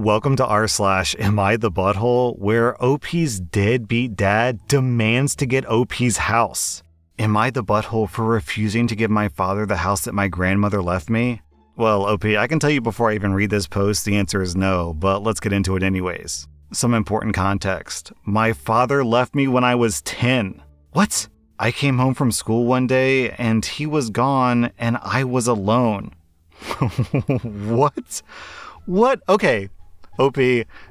Welcome to rSlash AmITheButthole, where OP's deadbeat dad demands to get OP's house. Am I the butthole for refusing to give my father the house that my grandmother left me? Well, OP, I can tell you before I even read this post, the answer is no, but let's get into it anyways. Some important context. My father left me when I was 10. What? I came home from school one day and he was gone and I was alone. What? What? Okay. OP,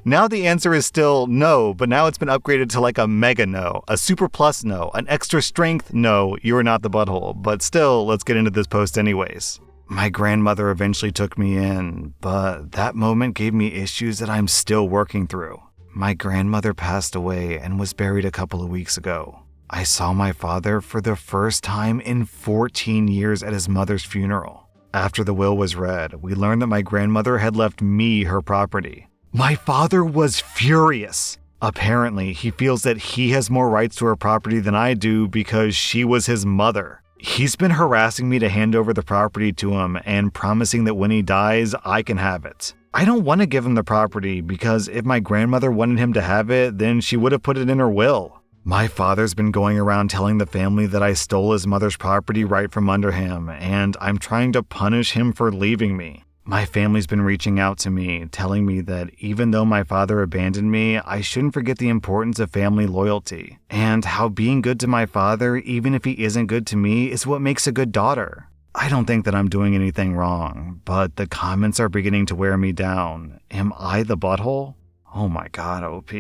now the answer is still no, but now it's been upgraded to like a mega no, a super plus no, an extra strength no, you are not the butthole. But still, let's get into this post anyways. My grandmother eventually took me in, but that moment gave me issues that I'm still working through. My grandmother passed away and was buried a couple of weeks ago. I saw my father for the first time in 14 years at his mother's funeral. After the will was read, we learned that my grandmother had left me her property. My father was furious. Apparently, he feels that he has more rights to her property than I do because she was his mother. He's been harassing me to hand over the property to him and promising that when he dies, I can have it. I don't want to give him the property because if my grandmother wanted him to have it, then she would have put it in her will. My father's been going around telling the family that I stole his mother's property right from under him, and I'm trying to punish him for leaving me. My family's been reaching out to me, telling me that even though my father abandoned me, I shouldn't forget the importance of family loyalty, and how being good to my father, even if he isn't good to me, is what makes a good daughter. I don't think that I'm doing anything wrong, but the comments are beginning to wear me down. Am I the butthole? Oh my god, OP.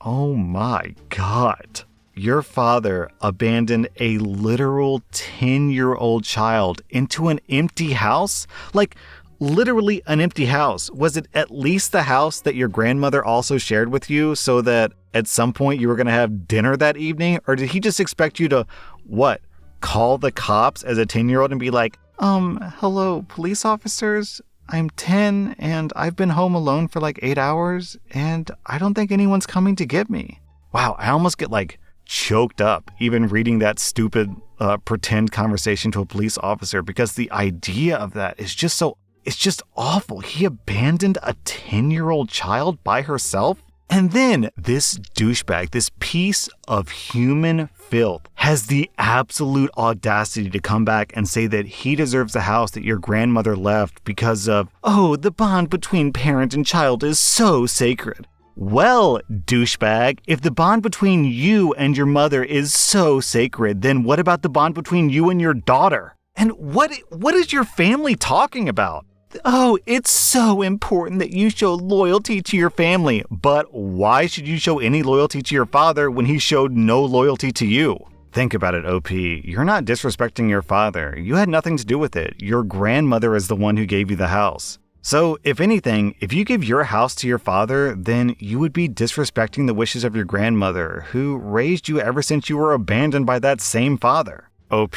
Oh my god. Your father abandoned a literal 10-year-old child into an empty house? Like, literally an empty house. Was it at least the house that your grandmother also shared with you so that at some point you were going to have dinner that evening? Or did he just expect you to, call the cops as a 10-year-old and be like, hello, police officers? I'm 10 and I've been home alone for like 8 hours and I don't think anyone's coming to get me. Wow, I almost get choked up even reading that stupid pretend conversation to a police officer because the idea of that is just it's just awful. He abandoned a 10-year-old child by herself? And then this douchebag, this piece of human filth, has the absolute audacity to come back and say that he deserves the house that your grandmother left because of, the bond between parent and child is so sacred. Well, douchebag, if the bond between you and your mother is so sacred, then what about the bond between you and your daughter? And what is your family talking about? Oh, it's so important that you show loyalty to your family. But why should you show any loyalty to your father when he showed no loyalty to you? Think about it, OP. You're not disrespecting your father. You had nothing to do with it. Your grandmother is the one who gave you the house. So, if anything, if you give your house to your father, then you would be disrespecting the wishes of your grandmother, who raised you ever since you were abandoned by that same father. OP,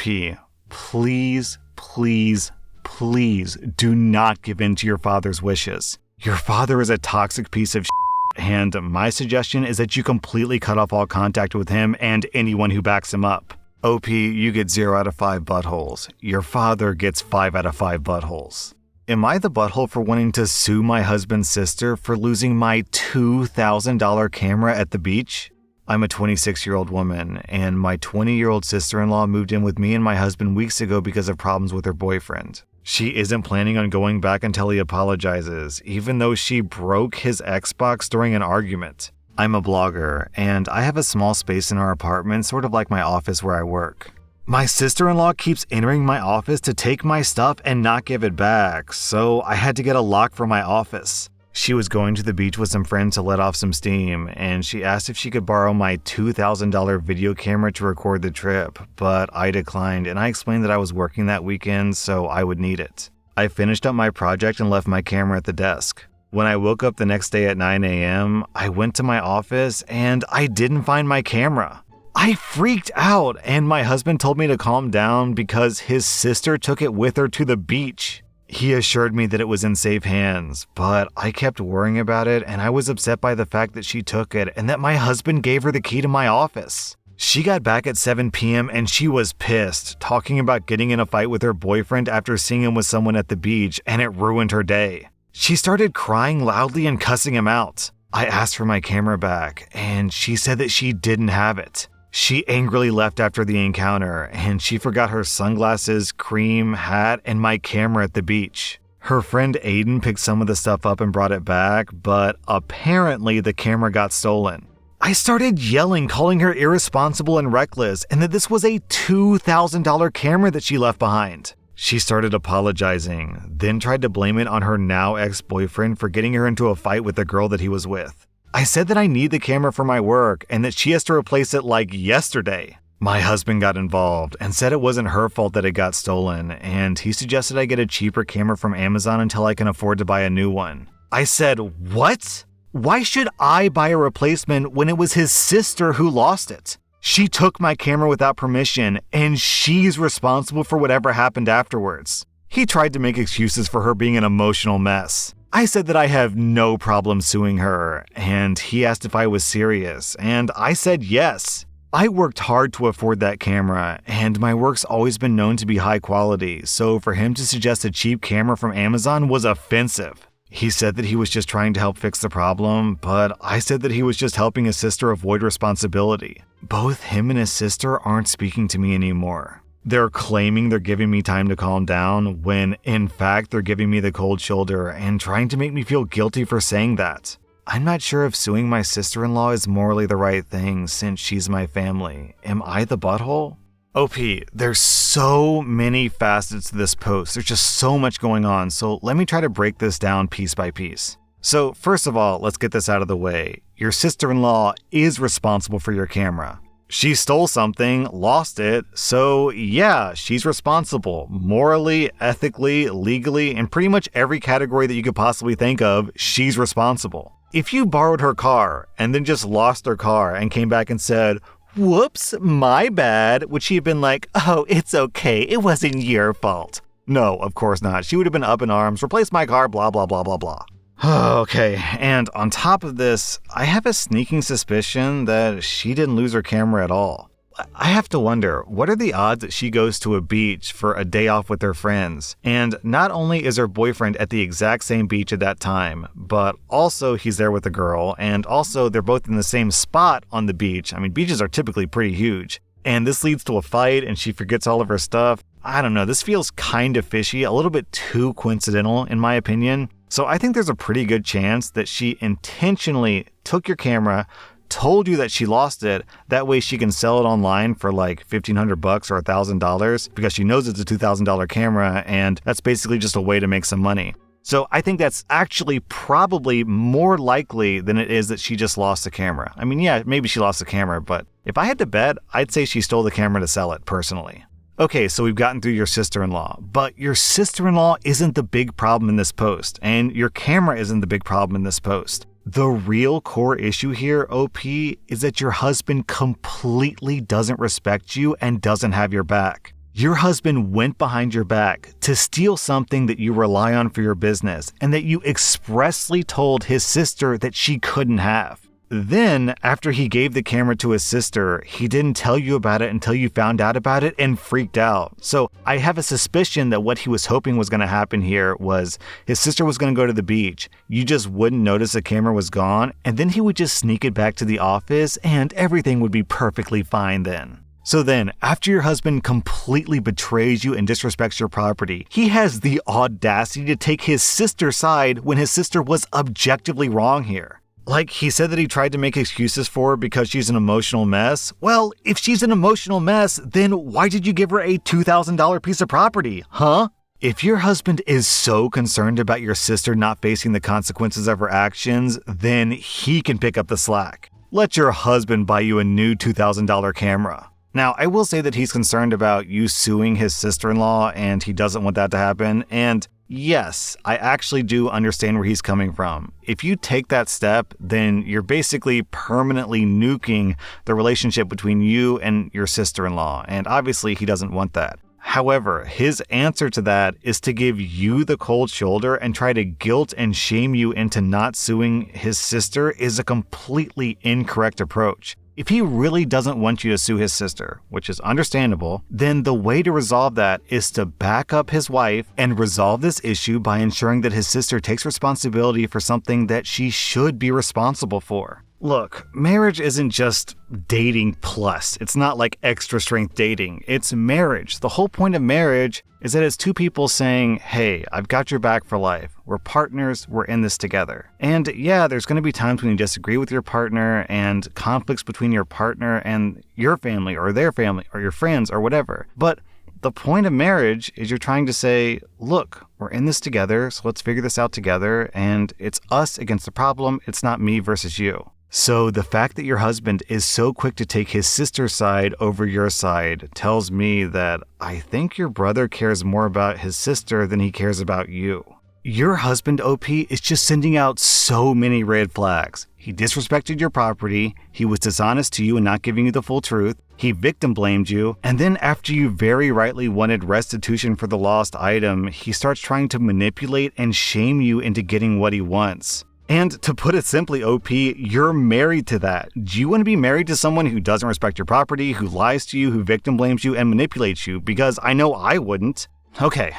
please, please, please do not give in to your father's wishes. Your father is a toxic piece of shit, and my suggestion is that you completely cut off all contact with him and anyone who backs him up. OP, you get 0 out of 5 buttholes. Your father gets 5 out of 5 buttholes. Am I the butthole for wanting to sue my husband's sister for losing my $2,000 camera at the beach? I'm a 26-year-old woman, and my 20-year-old sister-in-law moved in with me and my husband weeks ago because of problems with her boyfriend. She isn't planning on going back until he apologizes, even though she broke his Xbox during an argument. I'm a blogger, and I have a small space in our apartment, sort of like my office where I work. My sister-in-law keeps entering my office to take my stuff and not give it back, so I had to get a lock for my office. She was going to the beach with some friends to let off some steam, and she asked if she could borrow my $2,000 video camera to record the trip, but I declined, and I explained that I was working that weekend, so I would need it. I finished up my project and left my camera at the desk. When I woke up the next day at 9 a.m., I went to my office, and I didn't find my camera. I freaked out, and my husband told me to calm down because his sister took it with her to the beach. He assured me that it was in safe hands, but I kept worrying about it and I was upset by the fact that she took it and that my husband gave her the key to my office. She got back at 7 p.m. and she was pissed, talking about getting in a fight with her boyfriend after seeing him with someone at the beach, and it ruined her day. She started crying loudly and cussing him out. I asked for my camera back, and she said that she didn't have it. She angrily left after the encounter, and she forgot her sunglasses, cream, hat, and my camera at the beach. Her friend Aiden picked some of the stuff up and brought it back, but apparently the camera got stolen. I started yelling, calling her irresponsible and reckless, and that this was a $2,000 camera that she left behind. She started apologizing, then tried to blame it on her now ex-boyfriend for getting her into a fight with the girl that he was with. I said that I need the camera for my work and that she has to replace it like yesterday. My husband got involved and said it wasn't her fault that it got stolen, and he suggested I get a cheaper camera from Amazon until I can afford to buy a new one. I said, "What? Why should I buy a replacement when it was his sister who lost it? She took my camera without permission, and she's responsible for whatever happened afterwards." He tried to make excuses for her being an emotional mess. I said that I have no problem suing her, and he asked if I was serious, and I said yes. I worked hard to afford that camera, and my work's always been known to be high quality, so for him to suggest a cheap camera from Amazon was offensive. He said that he was just trying to help fix the problem, but I said that he was just helping his sister avoid responsibility. Both him and his sister aren't speaking to me anymore. They're claiming they're giving me time to calm down, when in fact they're giving me the cold shoulder and trying to make me feel guilty for saying that. I'm not sure if suing my sister-in-law is morally the right thing since she's my family. Am I the butthole? OP, there's so many facets to this post. There's just so much going on, so let me try to break this down piece by piece. So first of all, let's get this out of the way. Your sister-in-law is responsible for your camera. She stole something, lost it, so yeah, she's responsible. Morally, ethically, legally, in pretty much every category that you could possibly think of, she's responsible. If you borrowed her car and then just lost her car and came back and said, "Whoops, my bad," would she have been like, "Oh, it's okay, it wasn't your fault"? No, of course not. She would have been up in arms, "Replace my car, blah, blah, blah, blah, blah." Okay, and on top of this, I have a sneaking suspicion that she didn't lose her camera at all. I have to wonder, what are the odds that she goes to a beach for a day off with her friends? And not only is her boyfriend at the exact same beach at that time, but also he's there with a girl, and also they're both in the same spot on the beach. I mean, beaches are typically pretty huge. And this leads to a fight, and she forgets all of her stuff. I don't know, this feels kind of fishy, a little bit too coincidental in my opinion. So I think there's a pretty good chance that she intentionally took your camera, told you that she lost it, that way she can sell it online for like $1,500 or $1,000 because she knows it's a $2,000 camera, and that's basically just a way to make some money. So I think that's actually probably more likely than it is that she just lost the camera. I mean, yeah, maybe she lost the camera, but if I had to bet, I'd say she stole the camera to sell it personally. Okay, so we've gotten through your sister-in-law, but your sister-in-law isn't the big problem in this post, and your camera isn't the big problem in this post. The real core issue here, OP, is that your husband completely doesn't respect you and doesn't have your back. Your husband went behind your back to steal something that you rely on for your business and that you expressly told his sister that she couldn't have. Then, after he gave the camera to his sister, he didn't tell you about it until you found out about it and freaked out. So I have a suspicion that what he was hoping was going to happen here was his sister was going to go to the beach, you just wouldn't notice the camera was gone, and then he would just sneak it back to the office and everything would be perfectly fine then. So then, after your husband completely betrays you and disrespects your property, he has the audacity to take his sister's side when his sister was objectively wrong here. Like, he said that he tried to make excuses for her because she's an emotional mess. Well, if she's an emotional mess, then why did you give her a $2,000 piece of property, huh? If your husband is so concerned about your sister not facing the consequences of her actions, then he can pick up the slack. Let your husband buy you a new $2,000 camera. Now, I will say that he's concerned about you suing his sister-in-law and he doesn't want that to happen, and yes, I actually do understand where he's coming from. If you take that step, then you're basically permanently nuking the relationship between you and your sister-in-law, and obviously he doesn't want that. However, his answer to that is to give you the cold shoulder and try to guilt and shame you into not suing his sister is a completely incorrect approach. If he really doesn't want you to sue his sister, which is understandable, then the way to resolve that is to back up his wife and resolve this issue by ensuring that his sister takes responsibility for something that she should be responsible for. Look, marriage isn't just dating plus. It's not like extra strength dating. It's marriage. The whole point of marriage is that it's two people saying, hey, I've got your back for life. We're partners. We're in this together. And yeah, there's going to be times when you disagree with your partner and conflicts between your partner and your family or their family or your friends or whatever. But the point of marriage is you're trying to say, look, we're in this together, so let's figure this out together. And it's us against the problem. It's not me versus you. So the fact that your husband is so quick to take his sister's side over your side tells me that I think your brother cares more about his sister than he cares about you. Your husband, OP, is just sending out so many red flags. He disrespected your property, he was dishonest to you and not giving you the full truth, he victim blamed you, and then after you very rightly wanted restitution for the lost item, he starts trying to manipulate and shame you into getting what he wants. And to put it simply, OP, you're married to that. Do you want to be married to someone who doesn't respect your property, who lies to you, who victim blames you, and manipulates you? Because I know I wouldn't. Okay,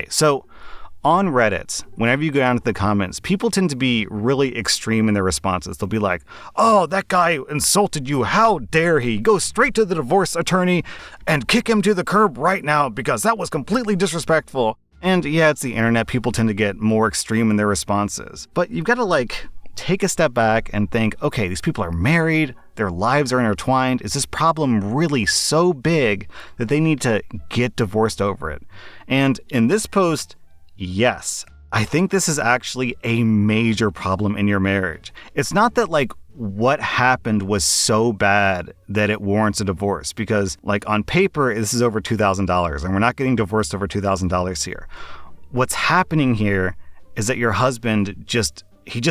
so on Reddit, whenever you go down to the comments, people tend to be really extreme in their responses. They'll be like, oh, that guy insulted you. How dare he? Go straight to the divorce attorney and kick him to the curb right now because that was completely disrespectful. And yeah, it's the internet. People tend to get more extreme in their responses. But you've got to take a step back and think, okay, these people are married, their lives are intertwined. Is this problem really so big that they need to get divorced over it? And in this post, yes, I think this is actually a major problem in your marriage. It's not that what happened was so bad that it warrants a divorce, because on paper, this is over $2,000 and we're not getting divorced over $2,000 here. What's happening here is that your husband just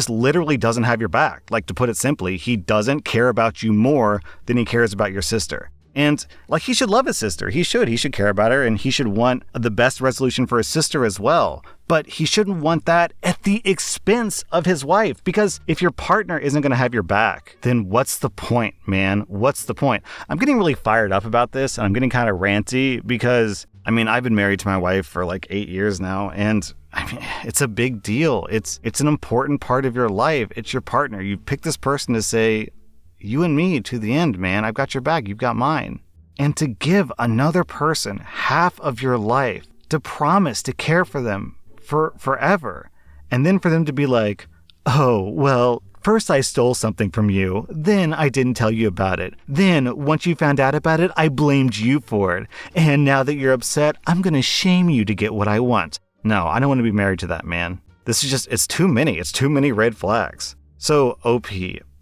literally doesn't have your back. To put it simply, he doesn't care about you more than he cares about your sister. And he should love his sister. He should care about her, and he should want the best resolution for his sister as well. But he shouldn't want that at the expense of his wife, because if your partner isn't going to have your back, then what's the point, man? What's the point? I'm getting really fired up about this, and I'm getting kind of ranty because, I've been married to my wife for 8 years now, and it's a big deal. It's an important part of your life. It's your partner. You pick this person to say, you and me to the end, man. I've got your back. You've got mine. And to give another person half of your life, to promise to care for them for forever, and then for them to be like, oh, well, first I stole something from you, then I didn't tell you about it. Then, once you found out about it, I blamed you for it. And now that you're upset, I'm going to shame you to get what I want. No, I don't want to be married to that, man. This is it's too many. It's too many red flags. So, OP,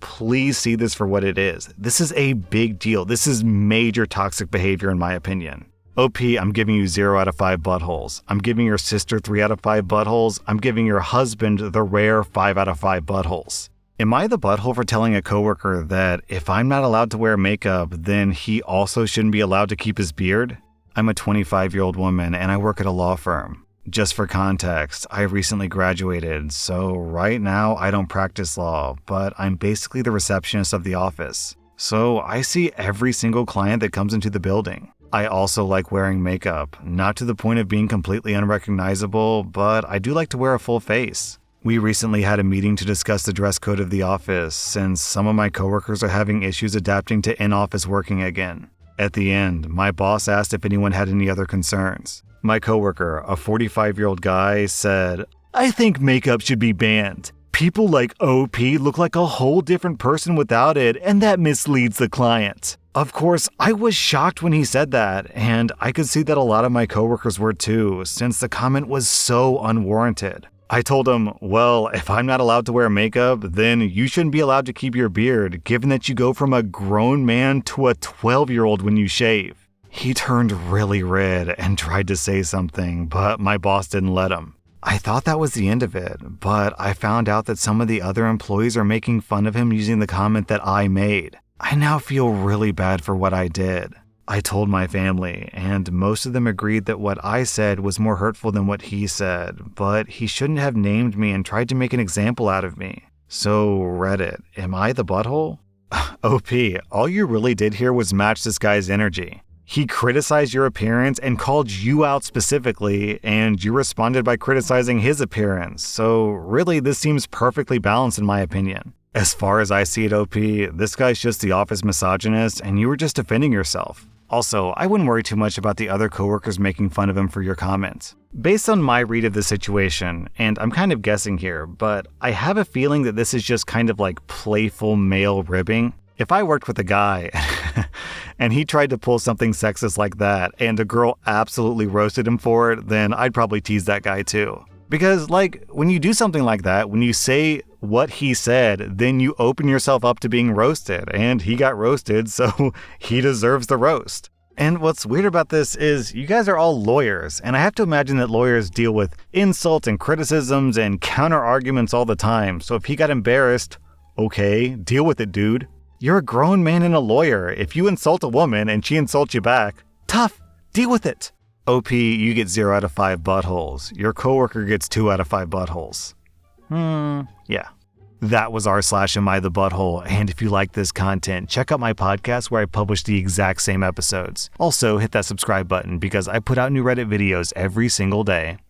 please see this for what it is. This is a big deal. This is major toxic behavior in my opinion. OP, I'm giving you 0 out of 5 buttholes. I'm giving your sister 3 out of 5 buttholes. I'm giving your husband the rare 5 out of 5 buttholes. Am I the butthole for telling a coworker that if I'm not allowed to wear makeup, then he also shouldn't be allowed to keep his beard? I'm a 25-year-old woman and I work at a law firm. Just for context, I recently graduated, so right now I don't practice law, but I'm basically the receptionist of the office. So I see every single client that comes into the building. I also like wearing makeup, not to the point of being completely unrecognizable, but I do like to wear a full face. We recently had a meeting to discuss the dress code of the office, since some of my coworkers are having issues adapting to in-office working again. At the end, my boss asked if anyone had any other concerns. My coworker, a 45-year-old guy, said, I think makeup should be banned. People like OP look like a whole different person without it, and that misleads the client. Of course, I was shocked when he said that, and I could see that a lot of my coworkers were too, since the comment was so unwarranted. I told him, well, if I'm not allowed to wear makeup, then you shouldn't be allowed to keep your beard, given that you go from a grown man to a 12-year-old when you shave. He turned really red and tried to say something, but my boss didn't let him. I thought that was the end of it, but I found out that some of the other employees are making fun of him using the comment that I made. I now feel really bad for what I did. I told my family, and most of them agreed that what I said was more hurtful than what he said, but he shouldn't have named me and tried to make an example out of me. So, Reddit, am I the butthole? OP, all you really did here was match this guy's energy. He criticized your appearance and called you out specifically, and you responded by criticizing his appearance. So really, this seems perfectly balanced in my opinion. As far as I see it, OP, this guy's just the office misogynist, and you were just defending yourself. Also, I wouldn't worry too much about the other coworkers making fun of him for your comments. Based on my read of the situation, and I'm kind of guessing here, but I have a feeling that this is just kind of like playful male ribbing. If I worked with a guy and he tried to pull something sexist like that and a girl absolutely roasted him for it, then I'd probably tease that guy too. Because like when you do something like that, when you say what he said, then you open yourself up to being roasted, and he got roasted, so he deserves the roast. And what's weird about this is you guys are all lawyers, and I have to imagine that lawyers deal with insults and criticisms and counter arguments all the time. So if he got embarrassed, okay, deal with it, dude. You're a grown man and a lawyer. If you insult a woman and she insults you back, tough, deal with it. OP, you get 0 out of 5 buttholes. Your coworker gets 2 out of 5 buttholes. Yeah. That was rSlash AmITheButthole, and if you like this content, check out my podcast where I publish the exact same episodes. Also, hit that subscribe button because I put out new Reddit videos every single day.